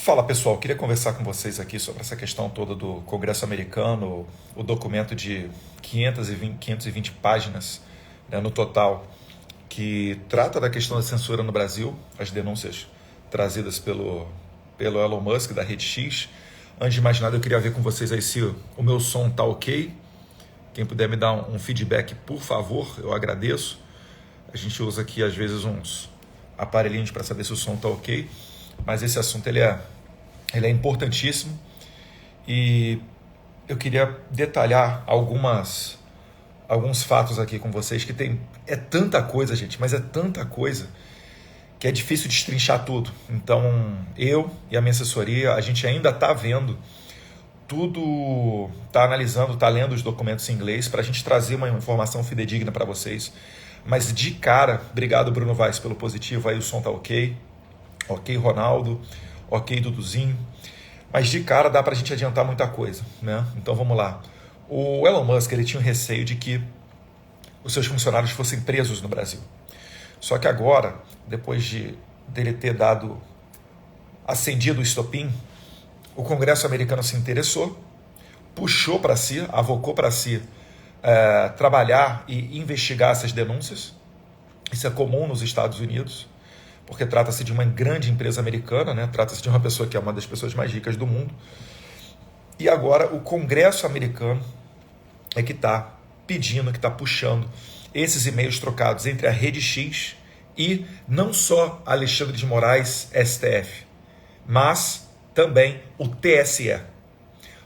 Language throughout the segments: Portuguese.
Fala pessoal, queria conversar com vocês aqui sobre essa questão toda do Congresso americano, o documento de 520 páginas, né, no total, que trata da questão da censura no Brasil, as denúncias trazidas pelo Elon Musk da Rede X. Antes de mais nada, eu queria ver com vocês aí se o meu som tá ok. Quem puder me dar um feedback, por favor, eu agradeço. A gente usa aqui às vezes uns aparelhinhos para saber se o som tá ok. Mas esse assunto ele é importantíssimo e eu queria detalhar alguns fatos aqui com vocês que é tanta coisa, gente, mas é tanta coisa que é difícil destrinchar tudo. Então eu e a minha assessoria, a gente ainda está vendo tudo, está analisando, está lendo os documentos em inglês para a gente trazer uma informação fidedigna para vocês. Mas de cara, obrigado Bruno Vaz pelo positivo, aí o som tá ok. Ok, Ronaldo, ok, Duduzinho, mas de cara dá para a gente adiantar muita coisa, né? Então vamos lá. O Elon Musk ele tinha um receio de que os seus funcionários fossem presos no Brasil. Só que agora, depois dele ter acendido o estopim, o Congresso americano se interessou, puxou para si, avocou para si trabalhar e investigar essas denúncias. Isso é comum nos Estados Unidos, porque trata-se de uma grande empresa americana, né? Trata-se de uma pessoa que é uma das pessoas mais ricas do mundo. E agora o Congresso americano é que está pedindo, que está puxando esses e-mails trocados entre a Rede X e não só Alexandre de Moraes, STF, mas também o TSE.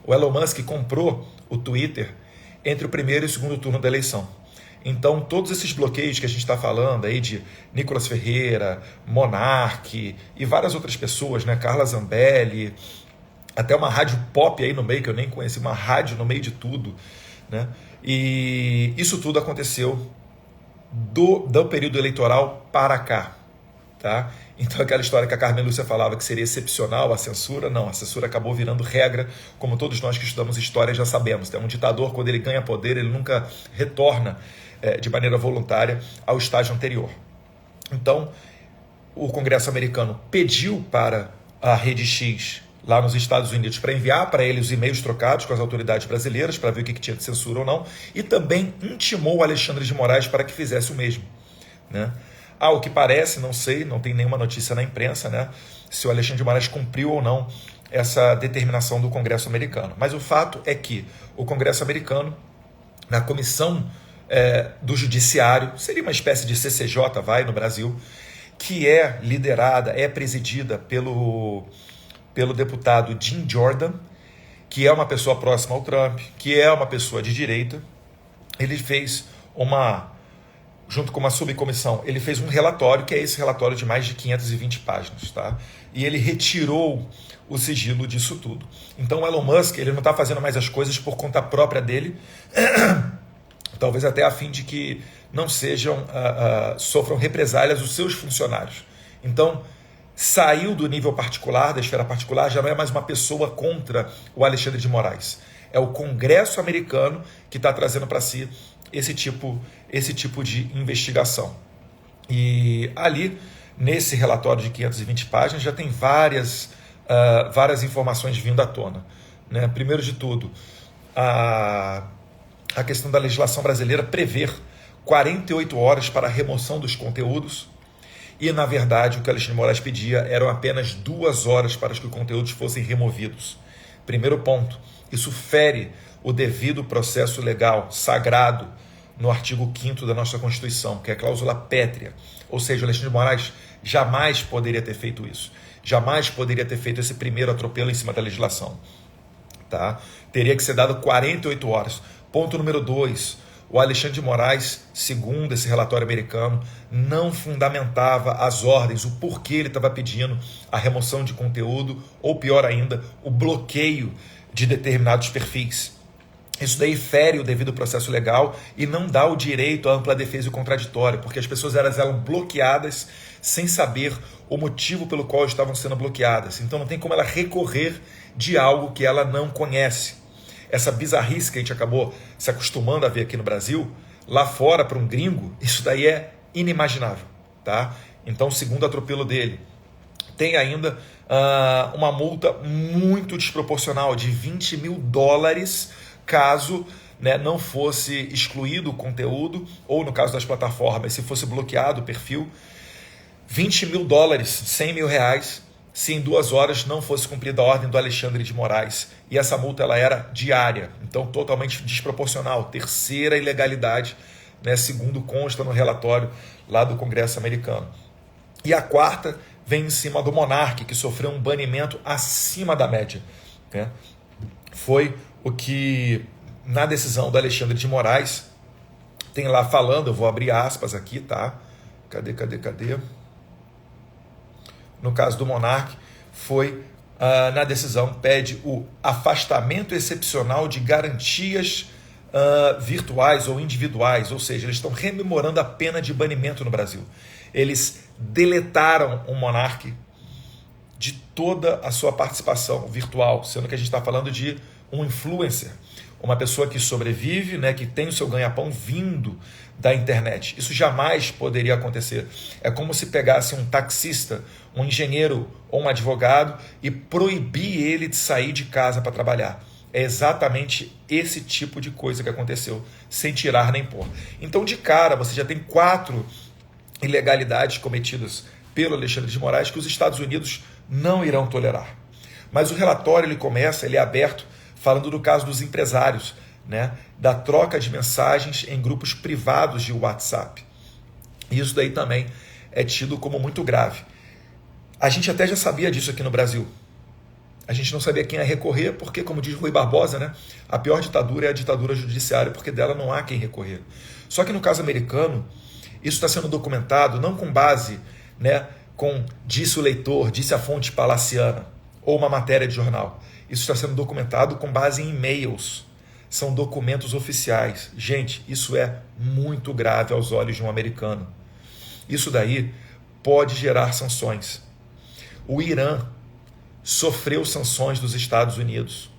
O Elon Musk comprou o Twitter entre o primeiro e o segundo turno da eleição. Então, todos esses bloqueios que a gente está falando aí de Nicolas Ferreira, Monark e várias outras pessoas, né? Carla Zambelli, até uma rádio pop aí no meio, que eu nem conheci, uma rádio no meio de tudo, né? E isso tudo aconteceu do período eleitoral para cá, tá? Então, aquela história que a Carmen Lúcia falava que seria excepcional a censura, não, a censura acabou virando regra, como todos nós que estudamos história já sabemos. Um ditador, quando ele ganha poder, ele nunca retorna de maneira voluntária ao estágio anterior. Então, o Congresso americano pediu para a Rede X, lá nos Estados Unidos, para enviar para ele os e-mails trocados com as autoridades brasileiras, para ver o que tinha de censura ou não, e também intimou o Alexandre de Moraes para que fizesse o mesmo, né? O que parece, não sei, não tem nenhuma notícia na imprensa, né, se o Alexandre de Moraes cumpriu ou não essa determinação do Congresso americano. Mas o fato é que o Congresso americano, na comissão do Judiciário, seria uma espécie de CCJ, no Brasil, que é liderada, é presidida pelo deputado Jim Jordan, que é uma pessoa próxima ao Trump, que é uma pessoa de direita. Ele fez junto com uma subcomissão, ele fez um relatório, que é esse relatório de mais de 520 páginas, tá? E ele retirou o sigilo disso tudo. Então o Elon Musk, ele não está fazendo mais as coisas por conta própria dele, talvez até a fim de que não sofram represálias os seus funcionários. Então, saiu do nível particular, da esfera particular, já não é mais uma pessoa contra o Alexandre de Moraes. É o Congresso americano que está trazendo para si esse tipo de investigação. E ali, nesse relatório de 520 páginas, já tem várias informações vindo à tona, né? Primeiro de tudo, a questão da legislação brasileira prever 48 horas para a remoção dos conteúdos e, na verdade, o que Alexandre de Moraes pedia eram apenas 2 horas para que os conteúdos fossem removidos. Primeiro ponto, isso fere o devido processo legal sagrado no artigo 5º da nossa Constituição, que é a cláusula pétrea. Ou seja, o Alexandre de Moraes jamais poderia ter feito isso. Jamais poderia ter feito esse primeiro atropelo em cima da legislação. Tá? Teria que ser dado 48 horas. Ponto número 2. O Alexandre de Moraes, segundo esse relatório americano, não fundamentava as ordens, o porquê ele estava pedindo a remoção de conteúdo, ou pior ainda, o bloqueio de determinados perfis. Isso daí fere o devido processo legal e não dá o direito à ampla defesa e contraditório, porque as pessoas eram bloqueadas sem saber o motivo pelo qual estavam sendo bloqueadas. Então não tem como ela recorrer de algo que ela não conhece. Essa bizarrice que a gente acabou se acostumando a ver aqui no Brasil, lá fora para um gringo, isso daí é inimaginável, tá? Então, segundo atropelo dele, tem ainda uma multa muito desproporcional de $20 mil caso, né, não fosse excluído o conteúdo, ou no caso das plataformas, se fosse bloqueado o perfil. $20 mil, R$100 mil, se em 2 horas não fosse cumprida a ordem do Alexandre de Moraes. E essa multa ela era diária, então totalmente desproporcional, terceira ilegalidade, né, segundo consta no relatório lá do Congresso americano. E a quarta vem em cima do Monark, que sofreu um banimento acima da média, né? Foi o que, na decisão do Alexandre de Moraes, tem lá falando, eu vou abrir aspas aqui, tá? Cadê? No caso do Monark, foi, na decisão, pede o afastamento excepcional de garantias virtuais ou individuais, ou seja, eles estão rememorando a pena de banimento no Brasil. Eles deletaram o Monark de toda a sua participação virtual, sendo que a gente está falando de um influencer, uma pessoa que sobrevive, né, que tem o seu ganha-pão vindo da internet. Isso jamais poderia acontecer. É como se pegasse um taxista, um engenheiro ou um advogado e proibir ele de sair de casa para trabalhar. É exatamente esse tipo de coisa que aconteceu, sem tirar nem pôr. Então, de cara, você já tem 4 ilegalidades cometidas pelo Alexandre de Moraes que os Estados Unidos não irão tolerar. Mas o relatório ele é aberto falando do caso dos empresários, né, da troca de mensagens em grupos privados de WhatsApp. Isso daí também é tido como muito grave. A gente até já sabia disso aqui no Brasil. A gente não sabia quem ia recorrer, porque, como diz Rui Barbosa, né, a pior ditadura é a ditadura judiciária, porque dela não há quem recorrer. Só que no caso americano, isso está sendo documentado não com base, né, com disse o leitor, disse a fonte palaciana, ou uma matéria de jornal. Isso está sendo documentado com base em e-mails. São documentos oficiais. Gente, isso é muito grave aos olhos de um americano. Isso daí pode gerar sanções. O Irã sofreu sanções dos Estados Unidos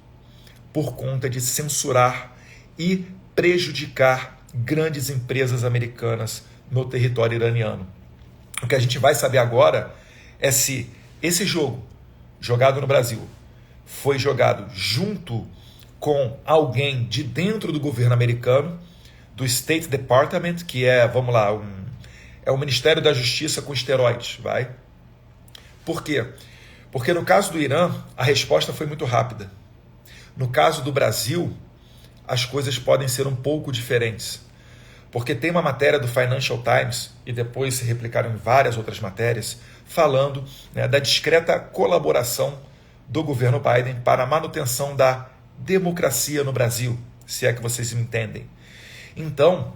por conta de censurar e prejudicar grandes empresas americanas no território iraniano. O que a gente vai saber agora é se esse jogo, jogado no Brasil, foi jogado junto com alguém de dentro do governo americano, do State Department, que é, vamos lá, é o Ministério da Justiça com esteroides, vai? Por quê? Porque no caso do Irã, a resposta foi muito rápida. No caso do Brasil, as coisas podem ser um pouco diferentes. Porque tem uma matéria do Financial Times, e depois se replicaram em várias outras matérias, falando, né, da discreta colaboração do governo Biden para a manutenção da democracia no Brasil, se é que vocês me entendem. Então,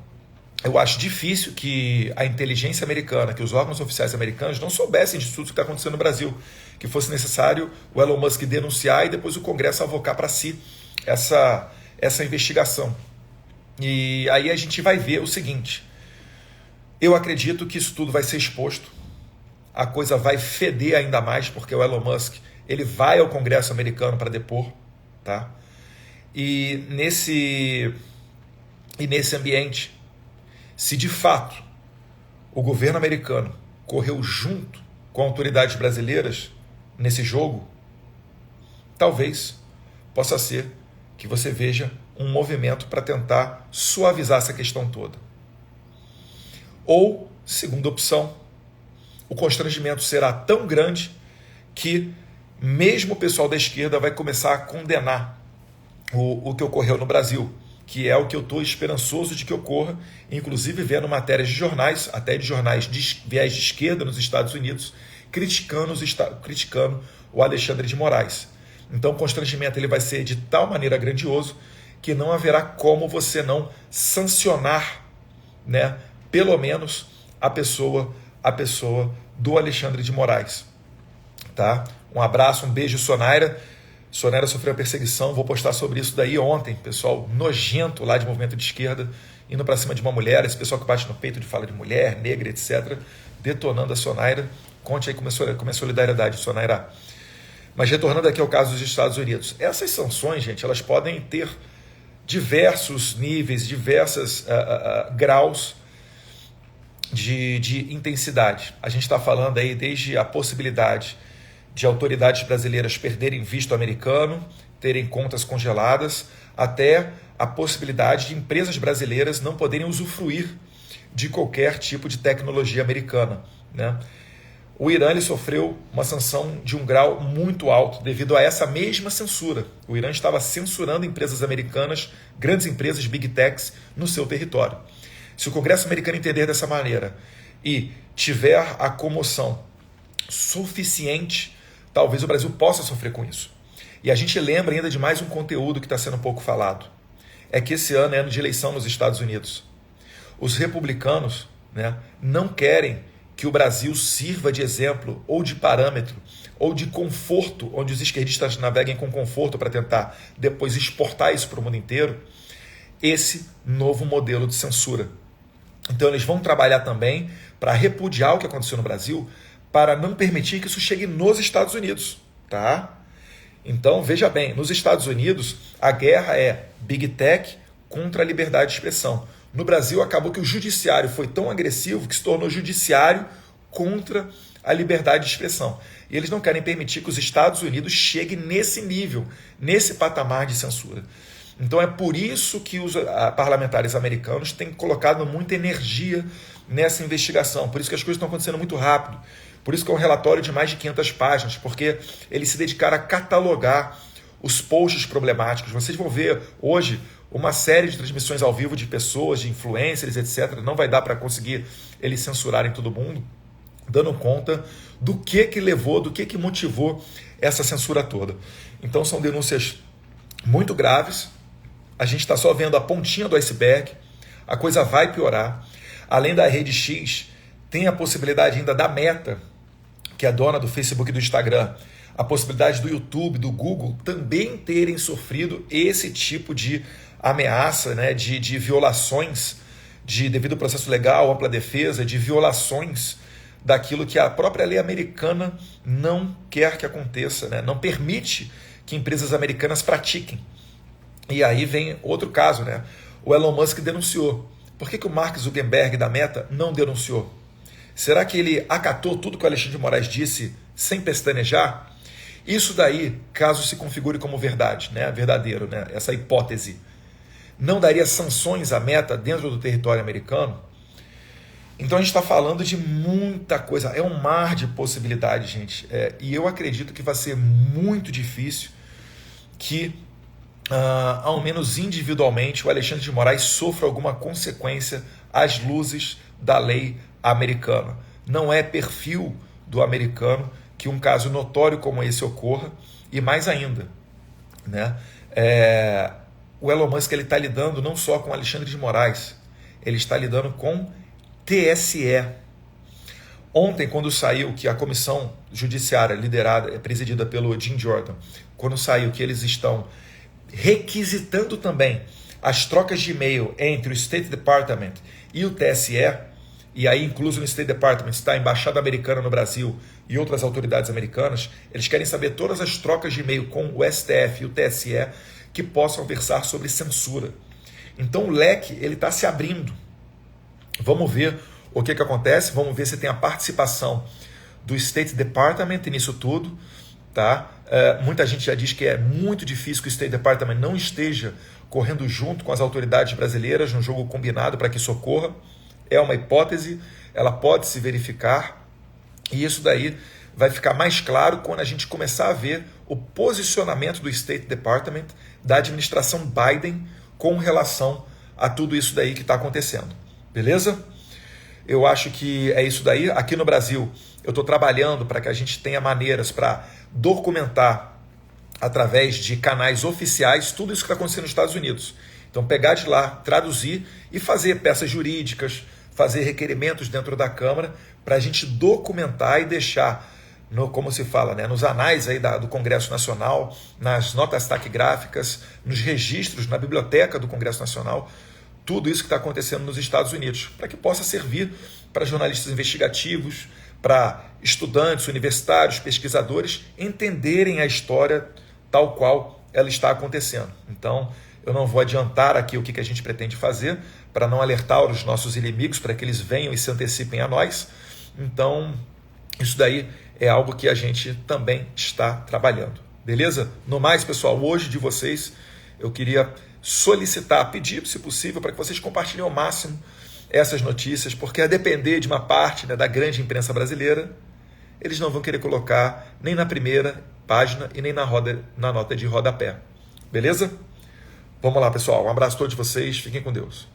eu acho difícil que a inteligência americana, que os órgãos oficiais americanos não soubessem de tudo que está acontecendo no Brasil, que fosse necessário o Elon Musk denunciar e depois o Congresso avocar para si essa investigação. E aí a gente vai ver o seguinte: eu acredito que isso tudo vai ser exposto, a coisa vai feder ainda mais, porque o Elon Musk ele vai ao Congresso americano para depor, tá? E nesse ambiente, se de fato o governo americano correu junto com autoridades brasileiras nesse jogo, talvez possa ser que você veja um movimento para tentar suavizar essa questão toda. Ou, segunda opção, o constrangimento será tão grande que mesmo o pessoal da esquerda vai começar a condenar o que ocorreu no Brasil, que é o que eu estou esperançoso de que ocorra, inclusive vendo matérias de jornais, até de jornais de viés de esquerda nos Estados Unidos, criticando o Alexandre de Moraes. Então o constrangimento ele vai ser de tal maneira grandioso que não haverá como você não sancionar, né, pelo menos a pessoa do Alexandre de Moraes. Tá? Um abraço, um beijo, Sonaira. Sonaira sofreu a perseguição, vou postar sobre isso daí ontem, pessoal nojento lá de movimento de esquerda, indo para cima de uma mulher, esse pessoal que bate no peito de fala de mulher, negra, etc., detonando a Sonaira. Conte aí como é solidariedade, Sonaira. Mas retornando aqui ao caso dos Estados Unidos, essas sanções, gente, elas podem ter diversos níveis, diversos graus de intensidade. A gente está falando aí desde a possibilidade de autoridades brasileiras perderem visto americano, terem contas congeladas, até a possibilidade de empresas brasileiras não poderem usufruir de qualquer tipo de tecnologia americana, né? O Irã ele sofreu uma sanção de um grau muito alto devido a essa mesma censura. O Irã estava censurando empresas americanas, grandes empresas, big techs, no seu território. Se o Congresso americano entender dessa maneira e tiver a comoção suficiente, talvez o Brasil possa sofrer com isso. E a gente lembra ainda de mais um conteúdo que está sendo pouco falado. É que esse ano é ano de eleição nos Estados Unidos. Os republicanos, né, não querem que o Brasil sirva de exemplo, ou de parâmetro, ou de conforto, onde os esquerdistas naveguem com conforto para tentar depois exportar isso para o mundo inteiro, esse novo modelo de censura. Então eles vão trabalhar também para repudiar o que aconteceu no Brasil, para não permitir que isso chegue nos Estados Unidos, tá? Então, veja bem, nos Estados Unidos, a guerra é Big Tech contra a liberdade de expressão. No Brasil, acabou que o judiciário foi tão agressivo que se tornou judiciário contra a liberdade de expressão. E eles não querem permitir que os Estados Unidos cheguem nesse nível, nesse patamar de censura. Então é por isso que os parlamentares americanos têm colocado muita energia nessa investigação. Por isso que as coisas estão acontecendo muito rápido. Por isso que é um relatório de mais de 500 páginas, porque eles se dedicaram a catalogar os posts problemáticos. Vocês vão ver hoje uma série de transmissões ao vivo de pessoas, de influencers, etc. Não vai dar para conseguir eles censurarem todo mundo, dando conta do que levou, do que motivou essa censura toda. Então são denúncias muito graves. A gente está só vendo a pontinha do iceberg. A coisa vai piorar. Além da Rede X, tem a possibilidade ainda da Meta, que é dona do Facebook e do Instagram, a possibilidade do YouTube, do Google, também terem sofrido esse tipo de ameaça, né, de violações devido ao processo legal, ampla defesa, de violações daquilo que a própria lei americana não quer que aconteça, né, não permite que empresas americanas pratiquem. E aí vem outro caso, né? O Elon Musk denunciou. Por que o Mark Zuckerberg da Meta não denunciou? Será que ele acatou tudo que o Alexandre de Moraes disse sem pestanejar? Isso daí, caso se configure como verdade, né? Verdadeiro, né? Essa hipótese, não daria sanções à Meta dentro do território americano? Então a gente está falando de muita coisa, é um mar de possibilidades, gente. E eu acredito que vai ser muito difícil que, ao menos individualmente, o Alexandre de Moraes sofra alguma consequência às luzes da lei americana. Não é perfil do americano que um caso notório como esse ocorra, e mais ainda, né? O Elon Musk está lidando não só com Alexandre de Moraes, ele está lidando com TSE. Ontem, quando saiu que a comissão judiciária presidida pelo Jim Jordan, quando saiu que eles estão requisitando também as trocas de e-mail entre o State Department e o TSE, e aí incluso no State Department está a Embaixada Americana no Brasil e outras autoridades americanas, eles querem saber todas as trocas de e-mail com o STF e o TSE que possam versar sobre censura. Então o leque está se abrindo. Vamos ver o que acontece, vamos ver se tem a participação do State Department nisso tudo. Tá? Muita gente já diz que é muito difícil que o State Department não esteja correndo junto com as autoridades brasileiras no jogo combinado para que isso ocorra. É uma hipótese, ela pode se verificar, e isso daí vai ficar mais claro quando a gente começar a ver o posicionamento do State Department, da administração Biden, com relação a tudo isso daí que está acontecendo. Beleza? Eu acho que é isso daí. Aqui no Brasil, eu estou trabalhando para que a gente tenha maneiras para documentar através de canais oficiais tudo isso que está acontecendo nos Estados Unidos. Então pegar de lá, traduzir e fazer peças jurídicas, fazer requerimentos dentro da Câmara para a gente documentar e deixar, como se fala, né, nos anais aí do Congresso Nacional, nas notas taquigráficas, nos registros, na biblioteca do Congresso Nacional, tudo isso que está acontecendo nos Estados Unidos, para que possa servir para jornalistas investigativos, para estudantes, universitários, pesquisadores entenderem a história tal qual ela está acontecendo. Então, eu não vou adiantar aqui o que a gente pretende fazer para não alertar os nossos inimigos, para que eles venham e se antecipem a nós. Então, isso daí é algo que a gente também está trabalhando. Beleza? No mais, pessoal, hoje de vocês, eu queria solicitar, pedir, se possível, para que vocês compartilhem ao máximo essas notícias, porque a depender de uma parte, né, da grande imprensa brasileira, eles não vão querer colocar nem na primeira página e nem na nota de rodapé. Beleza? Vamos lá, pessoal. Um abraço a todos vocês. Fiquem com Deus.